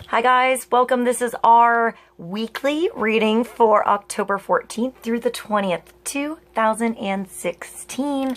Hi guys, welcome. This is our weekly reading for October 14th through the 20th, 2016.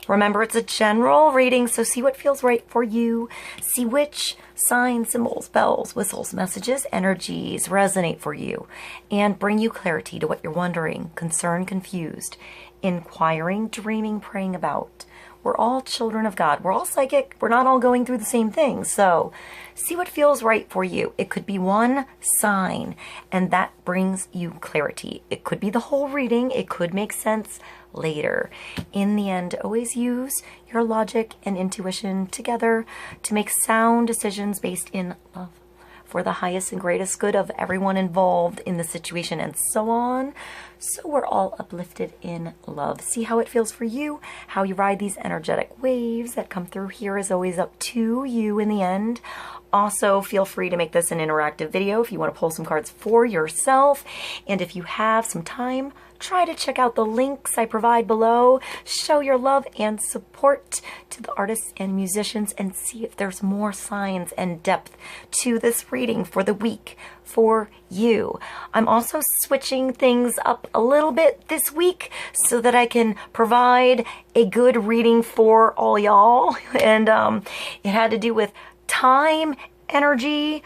Remember, it's a general reading, so see what feels right for you. See which signs, symbols, bells, whistles, messages, energies resonate for you and bring you clarity to what you're wondering, concerned, confused, inquiring, dreaming, praying about. We're all children of God. We're all psychic. We're not all going through the same thing. So see what feels right for you. It could be one sign, and that brings you clarity. It could be the whole reading. It could make sense later. In the end, always use your logic and intuition together to make sound decisions based in love for the highest and greatest good of everyone involved in the situation, and so on. So we're all uplifted in love. See how it feels for you. How you ride these energetic waves that come through here is always up to you in the end. Also, feel free to make this an interactive video if you want to pull some cards for yourself. And if you have some time, try to check out the links I provide below. Show your love and support to the artists and musicians and see if there's more signs and depth to this reading for the week for you. I'm also switching things up a little bit this week so that I can provide a good reading for all y'all. And it had to do with time, energy,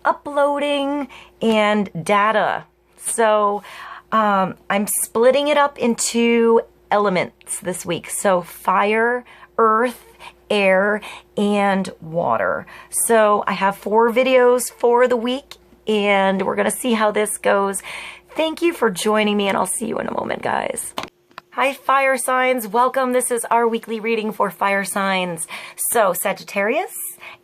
uploading, and data. So I'm splitting it up into elements this week. So fire, earth, air, and water. So I have 4 videos for the week, and we're going to see how this goes. Thank you for joining me, and I'll see you in a moment, guys. Hi, fire signs. Welcome. This is our weekly reading for fire signs. So Sagittarius,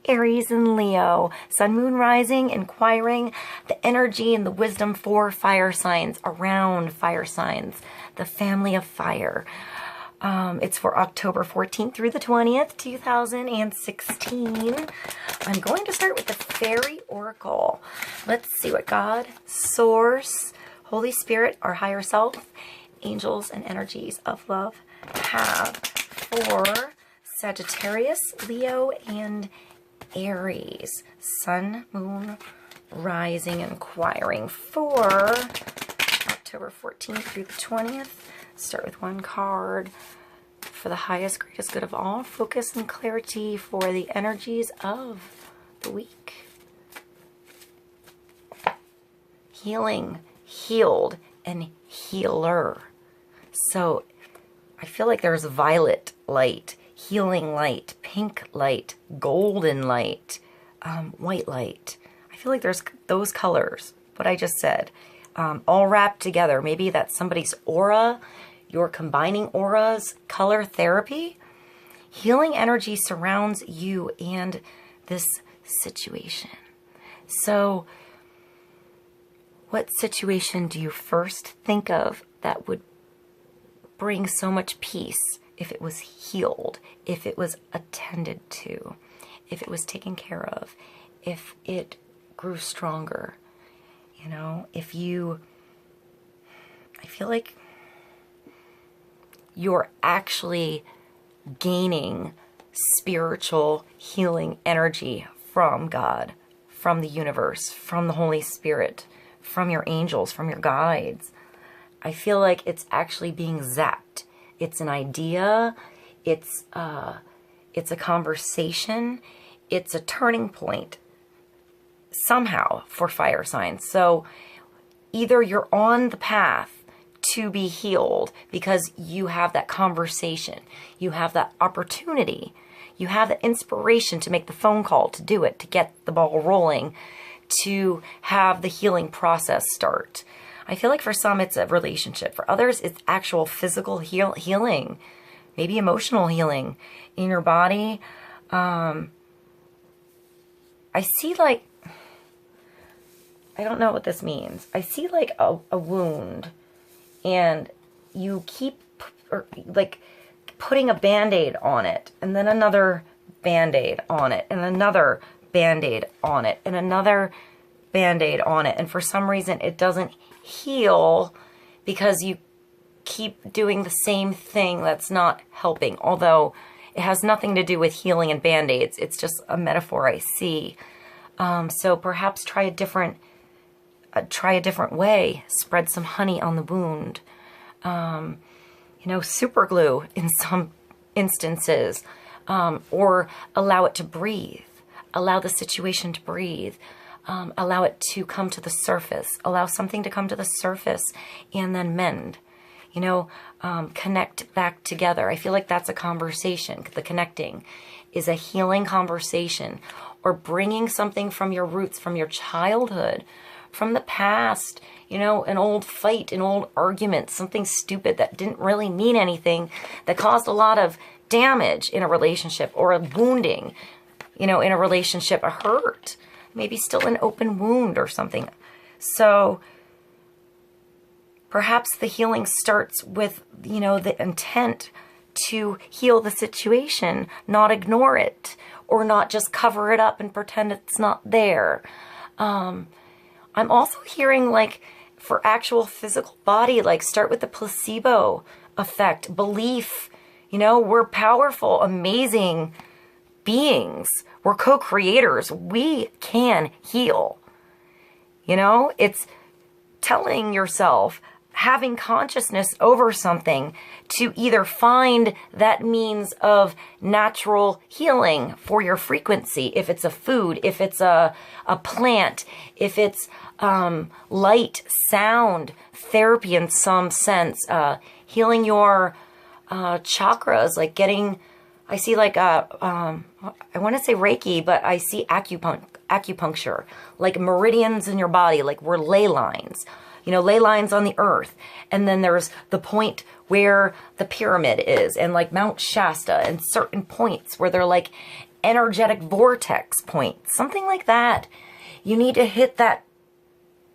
Aries, and Leo, sun, moon, rising, inquiring, the energy and the wisdom for fire signs, around fire signs, the family of fire. It's for October 14th through the 20th, 2016. I'm going to start with the Fairy Oracle. Let's see what God, Source, Holy Spirit, our higher self, angels, and energies of love have for Sagittarius, Leo, and Aries, sun, moon, rising, inquiring for October 14th through the 20th. Start with one card for the highest, greatest good of all. Focus and clarity for the energies of the week. Healing, healed, and healer. So I feel like there's violet light, healing light, pink light, golden light, white light. I feel like there's those colors, what I just said, all wrapped together. Maybe that's somebody's aura. You're combining auras, color therapy. Healing energy surrounds you and this situation. So what situation do you first think of that would bring so much peace if it was healed, if it was attended to, if it was taken care of, if it grew stronger? You know, if you, I feel like you're actually gaining spiritual healing energy from God, from the universe, from the Holy Spirit, from your angels, from your guides. I feel like it's actually being zapped. It's an idea. It's a conversation. It's a turning point somehow for fire signs. So either you're on the path to be healed because you have that conversation, you have that opportunity, you have the inspiration to make the phone call, to do it, to get the ball rolling, to have the healing process start. I feel like for some it's a relationship. For others it's actual physical healing, maybe emotional healing in your body. I see like, I don't know what this means. I see like a wound, and you keep like putting a Band-Aid on it, and then another Band-Aid on it, and another Band-Aid on it, and another Band-Aid on it. And for some reason it doesn't heal because you keep doing the same thing that's not helping. Although it has nothing to do with healing and Band-Aids. It's just a metaphor I see So perhaps try a different way. Spread some honey on the wound. You know, super glue in some instances, or allow it to breathe. Allow the situation to breathe. Allow it to come to the surface. Allow something to come to the surface and then mend. You know, connect back together. I feel like that's a conversation. The connecting is a healing conversation, or bringing something from your roots, from your childhood, from the past, you know, an old fight, an old argument, something stupid that didn't really mean anything, that caused a lot of damage in a relationship, or a wounding, you know, in a relationship, a hurt, maybe still an open wound or something. So perhaps the healing starts with, you know, the intent to heal the situation, not ignore it, or not just cover it up and pretend it's not there. I'm also hearing, like, for actual physical body, like, start with the placebo effect, belief. You know, we're powerful, amazing beings. We're co-creators. We can heal. You know, it's telling yourself, having consciousness over something, to either find that means of natural healing for your frequency, if it's a food, if it's a plant, if it's light, sound, therapy in some sense, healing your chakras, like getting, I see like, I want to say Reiki, but I see acupuncture, like meridians in your body, like we're ley lines. You know, ley lines on the earth. And then there's the point where the pyramid is, and like Mount Shasta, and certain points where they're like energetic vortex points, something like that. You need to hit that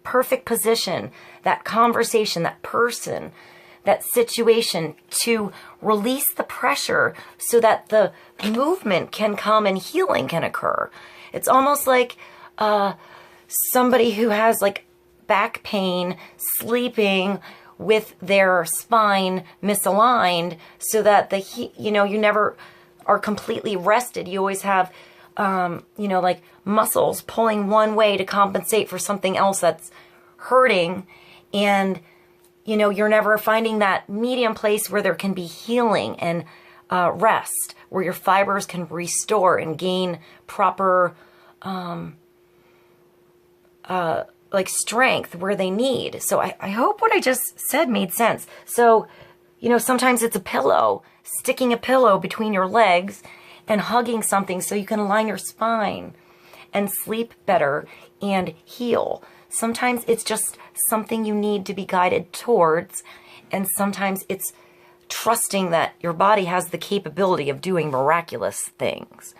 perfect position, that conversation, that person, that situation, to release the pressure so that the movement can come and healing can occur. It's almost like somebody who has like back pain, sleeping with their spine misaligned, so that you know, you never are completely rested. You always have, you know, like muscles pulling one way to compensate for something else that's hurting. And, you know, you're never finding that medium place where there can be healing and rest, where your fibers can restore and gain proper, like strength where they need. So I hope what I just said made sense. So, you know, sometimes it's a pillow, sticking a pillow between your legs and hugging something so you can align your spine and sleep better and heal. Sometimes it's just something you need to be guided towards. And sometimes it's trusting that your body has the capability of doing miraculous things.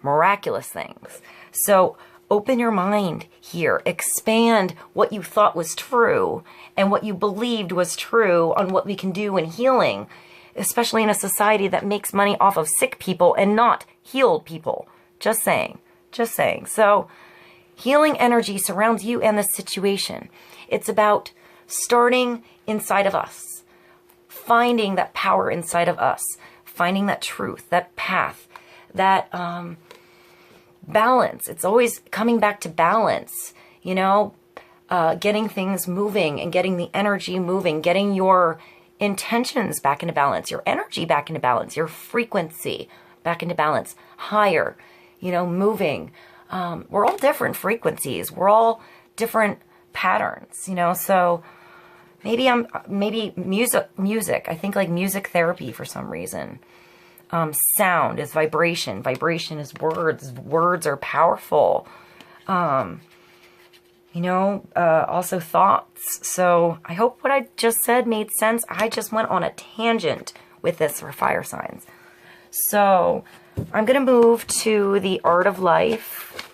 Miraculous things. So open your mind here. Expand what you thought was true and what you believed was true on what we can do in healing, especially in a society that makes money off of sick people and not healed people. Just saying. Just saying. So healing energy surrounds you and the situation. It's about starting inside of us, finding that power inside of us, finding that truth, that path, that balance. It's always coming back to balance, you know, getting things moving and getting the energy moving, getting your intentions back into balance, your energy back into balance, your frequency back into balance, higher, you know, moving. We're all different frequencies. We're all different patterns, you know, so maybe music. I think like music therapy for some reason. Sound is vibration. Vibration is words. Words are powerful. You know, also thoughts. So I hope what I just said made sense. I just went on a tangent with this for fire signs. So I'm going to move to the Art of Life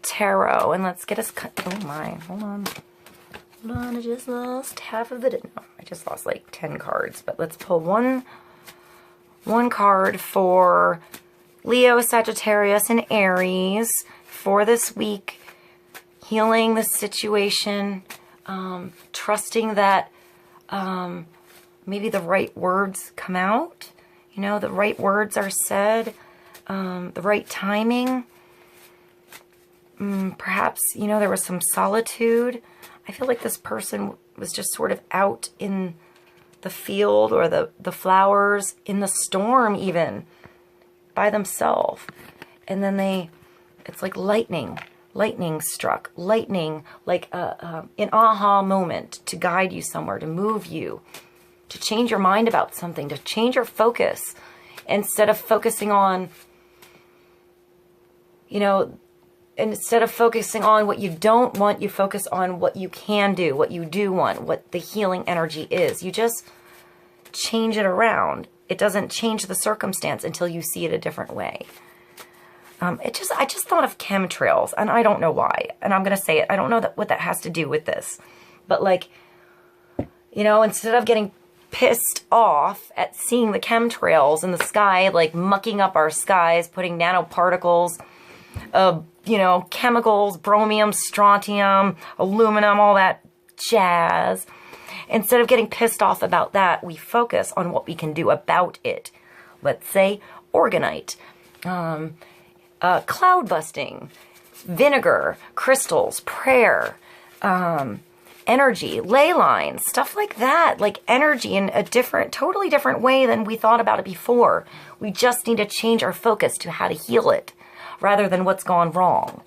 Tarot. And let's get us... Oh my, hold on. Hold on, I just lost half of the... No, I just lost like 10 cards. But let's pull one card for Leo, Sagittarius, and Aries for this week. Healing the situation, trusting that maybe the right words come out, you know, the right words are said, the right timing. perhaps, you know, there was some solitude. I feel like this person was just sort of out in the field or the flowers, in the storm even, by themselves. And then it's like lightning struck, lightning, like an aha moment to guide you somewhere, to move you, to change your mind about something, to change your focus. Instead of focusing on, you know, instead of focusing on what you don't want, you focus on what you can do, what you do want, what the healing energy is. You just change it around. It doesn't change the circumstance until you see it a different way. I just thought of chemtrails, and I don't know why. And I'm going to say it. I don't know what that has to do with this. But like, you know, instead of getting pissed off at seeing the chemtrails in the sky, like mucking up our skies, putting nanoparticles, you know, chemicals, bromium, strontium, aluminum, all that jazz. Instead of getting pissed off about that, we focus on what we can do about it. Let's say organite, cloud busting, vinegar, crystals, prayer, energy, ley lines, stuff like that. Like energy in a totally different way than we thought about it before. We just need to change our focus to how to heal it, rather than what's gone wrong.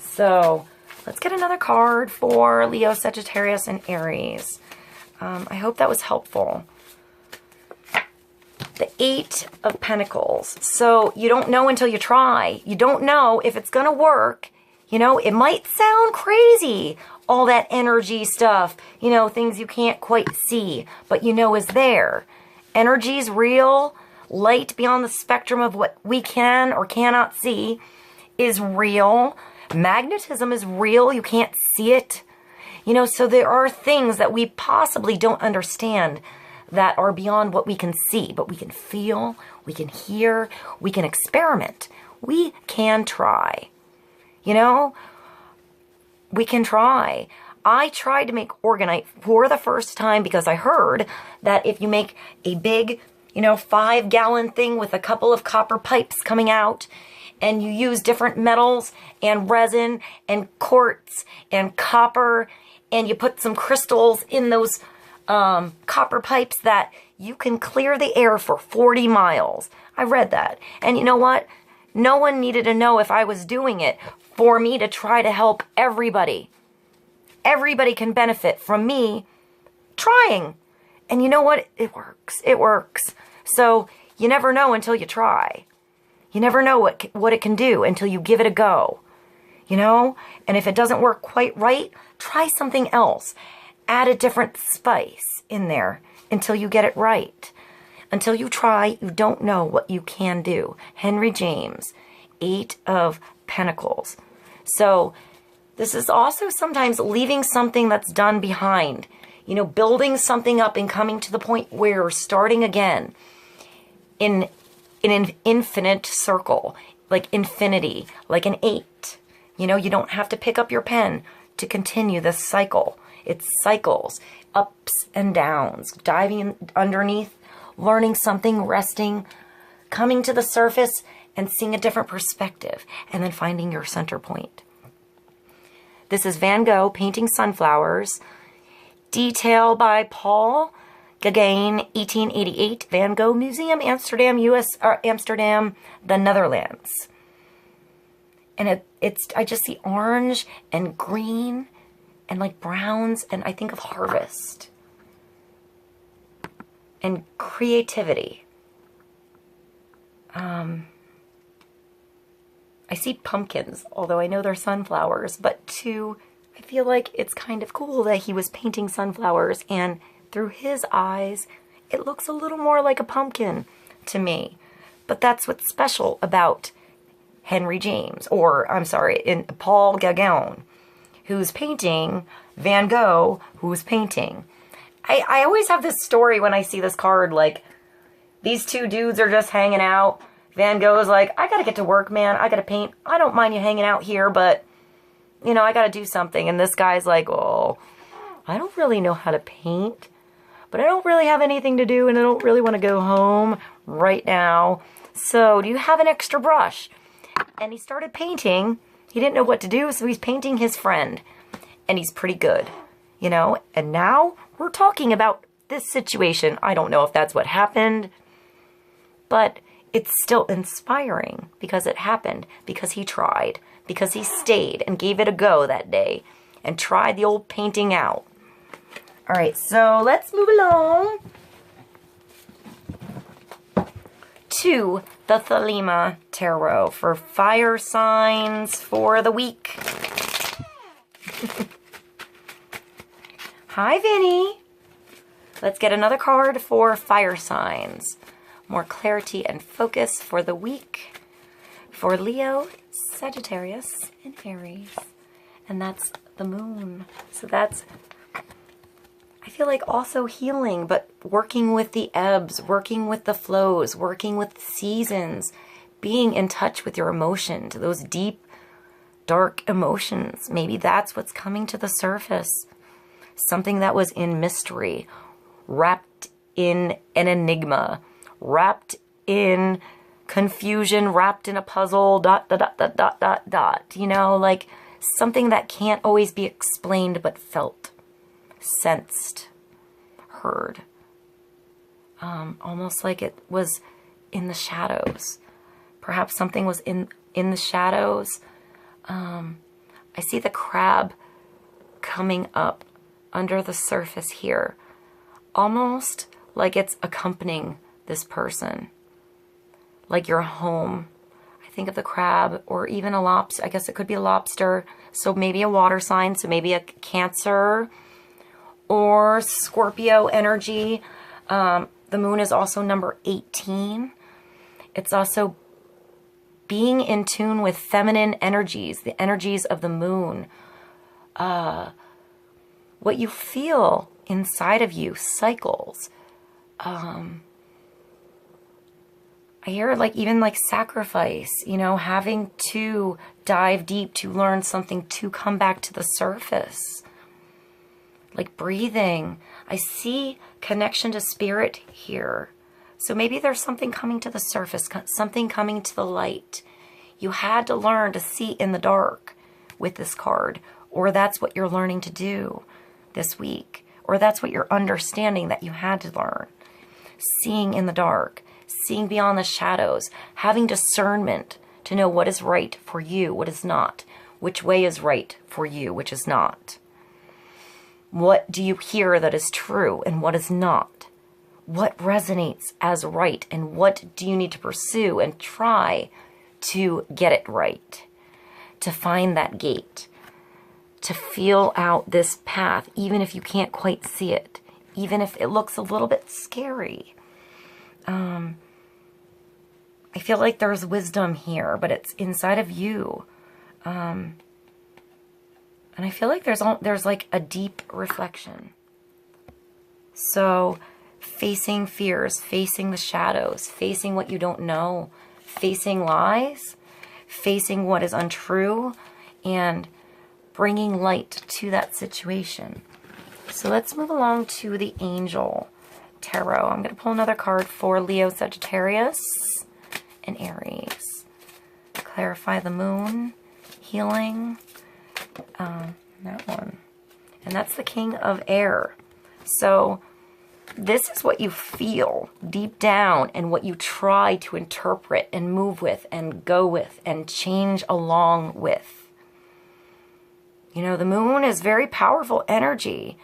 So let's get another card for Leo, Sagittarius, and Aries. I hope that was helpful. The 8 of Pentacles. So you don't know until you try. You don't know if it's going to work. You know, it might sound crazy, all that energy stuff, you know, things you can't quite see, but you know is there. Energy's real. Light beyond the spectrum of what we can or cannot see is real. Magnetism is real. You can't see it. You know, so there are things that we possibly don't understand that are beyond what we can see, but we can feel, we can hear, we can experiment. We can try. You know, we can try. I tried to make organite for the first time because I heard that if you make a big, you know, 5-gallon thing with a couple of copper pipes coming out, and you use different metals and resin and quartz and copper, and you put some crystals in those copper pipes, that you can clear the air for 40 miles. I read that. And you know what? No one needed to know if I was doing it for me to try to help everybody. Everybody can benefit from me trying. And you know what? It works. It works. So you never know until you try. You never know what it can do until you give it a go. You know? And if it doesn't work quite right, try something else. Add a different spice in there until you get it right. Until you try, you don't know what you can do. Henry James, 8 of Pentacles. So this is also sometimes leaving something that's done behind. You know, building something up and coming to the point where you're starting again in an infinite circle, like infinity, like an 8. You know, you don't have to pick up your pen to continue this cycle. It's cycles, ups and downs, diving underneath, learning something, resting, coming to the surface and seeing a different perspective, and then finding your center point. This is Van Gogh painting sunflowers. Detail by Paul Gauguin, 1888, Van Gogh Museum, Amsterdam, Amsterdam, the Netherlands. And I just see orange and green and like browns, and I think of harvest and creativity. I see pumpkins, although I know they're sunflowers, but too, I feel like it's kind of cool that he was painting sunflowers, and through his eyes, it looks a little more like a pumpkin to me. But that's what's special about Henry James, or I'm sorry, in Paul Gauguin, who's painting Van Gogh, who's painting. I always have this story when I see this card, like, these two dudes are just hanging out. Van Gogh's like, I gotta get to work, man. I gotta paint. I don't mind you hanging out here, but, you know, I gotta do something. And this guy's like, oh, I don't really know how to paint, but I don't really have anything to do, and I don't really want to go home right now. So, do you have an extra brush? And he started painting He didn't know what to do, so he's painting his friend. And he's pretty good, you know? And now we're talking about this situation. I don't know if that's what happened, but it's still inspiring because it happened, because he tried, because he stayed and gave it a go that day and tried the old painting out. All right, so let's move along to the Thelema Tarot for fire signs for the week. Hi, Vinny. Let's get another card for fire signs. More clarity and focus for the week for Leo, Sagittarius, and Aries. And that's the moon. So that's, I feel like, also healing, but working with the ebbs, working with the flows, working with seasons, being in touch with your emotions, those deep, dark emotions. Maybe that's what's coming to the surface. Something that was in mystery, wrapped in an enigma, wrapped in confusion, wrapped in a puzzle, ... You know, like something that can't always be explained but felt, sensed, heard. Almost like it was in the shadows. Perhaps something was in the shadows. I see the crab coming up under the surface here, almost like it's accompanying this person, like your home. I think of the crab, or even a lobster. I guess it could be a lobster, so maybe a water sign, so maybe a Cancer or Scorpio energy. The moon is also number 18. It's also being in tune with feminine energies, the energies of the moon. What you feel inside of you cycles. I hear like even like sacrifice, you know, having to dive deep to learn something to come back to the surface. Like breathing. I see connection to spirit here. So maybe there's something coming to the surface, something coming to the light. You had to learn to see in the dark with this card, or that's what you're learning to do this week, or that's what you're understanding that you had to learn. Seeing in the dark, seeing beyond the shadows, having discernment to know what is right for you, what is not, which way is right for you, which is not. What do you hear that is true and what is not? What resonates as right and what do you need to pursue and try to get it right? To find that gate, to feel out this path, even if you can't quite see it, even if it looks a little bit scary. I feel like there's wisdom here, but it's inside of you. And I feel like there's like a deep reflection. So facing fears, facing the shadows, facing what you don't know, facing lies, facing what is untrue, and bringing light to that situation. So let's move along to the Angel Tarot. I'm going to pull another card for Leo, Sagittarius, and Aries. Clarify the moon, healing, that one. And that's the King of Air. So this is what you feel deep down and what you try to interpret and move with and go with and change along with. You know, the moon is very powerful energy.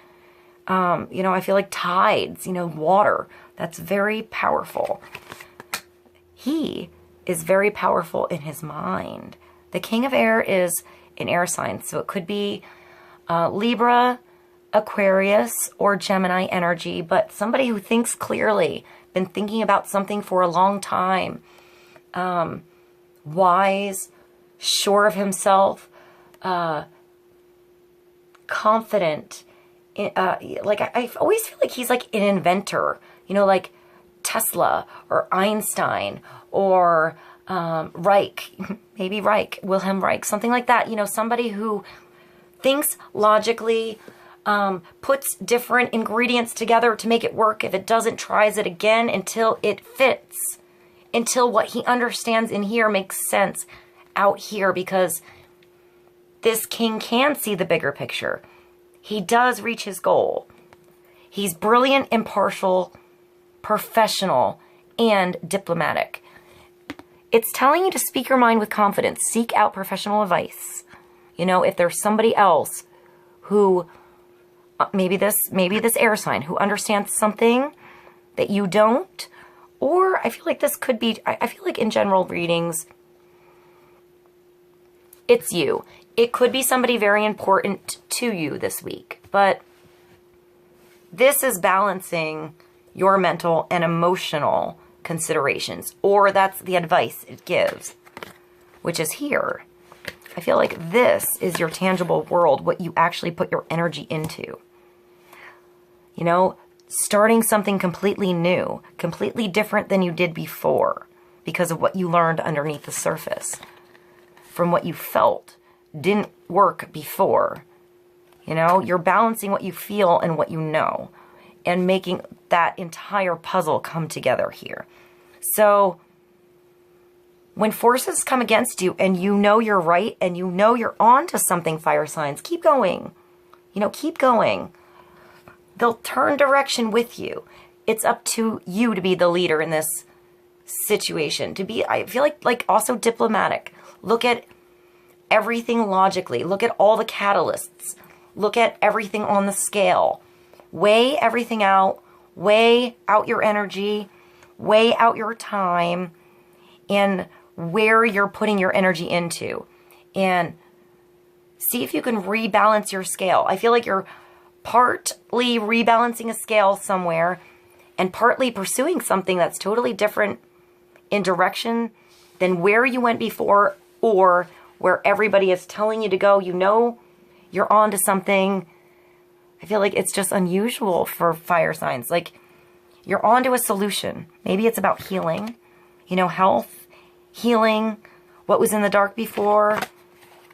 You know, I feel like tides, you know, water, that's very powerful. He is very powerful in his mind. The King of Air is an air sign, so it could be Libra, Aquarius, or Gemini energy, but somebody who thinks clearly, been thinking about something for a long time, wise, sure of himself, confident. Like I always feel like he's like an inventor, you know, like Tesla or Einstein or Reich, maybe Reich, Wilhelm Reich, something like that. You know, somebody who thinks logically, puts different ingredients together to make it work. If it doesn't, tries it again until it fits, until what he understands in here makes sense out here, because this king can see the bigger picture. He does reach his goal. He's brilliant, impartial, professional, and diplomatic. It's telling you to speak your mind with confidence. Seek out professional advice. You know, if there's somebody else who, maybe this air sign, who understands something that you don't, or I feel like this could be, I feel like in general readings, it's you. It could be somebody very important to you this week, but this is balancing your mental and emotional considerations, or that's the advice it gives, which is here. I feel like this is your tangible world, what you actually put your energy into. You know, starting something completely new, completely different than you did before because of what you learned underneath the surface, from what you felt didn't work before. You know, you're balancing what you feel and what you know and making that entire puzzle come together here. So when forces come against you and you know you're right and you know you're on to something, fire signs, keep going. You know, keep going. They'll turn direction with you. It's up to you to be the leader in this situation. To be, I feel like also diplomatic. Look at everything logically. Look at all the catalysts. Look at everything on the scale. Weigh everything out. Weigh out your energy. Weigh out your time. And where you're putting your energy into. And see if you can rebalance your scale. I feel like you're partly rebalancing a scale somewhere and partly pursuing something that's totally different in direction than where you went before, or where everybody is telling you to go. You know you're on to something. I feel like it's just unusual for fire signs. Like you're on to a solution. Maybe it's about healing, you know, health, healing, what was in the dark before,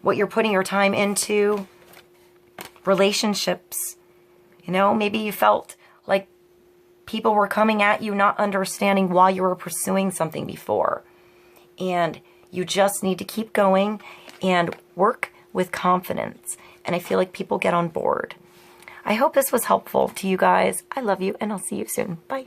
what you're putting your time into, relationships. You know, maybe you felt like people were coming at you, not understanding why you were pursuing something before. And you just need to keep going and work with confidence. And I feel like people get on board. I hope this was helpful to you guys. I love you, and I'll see you soon. Bye.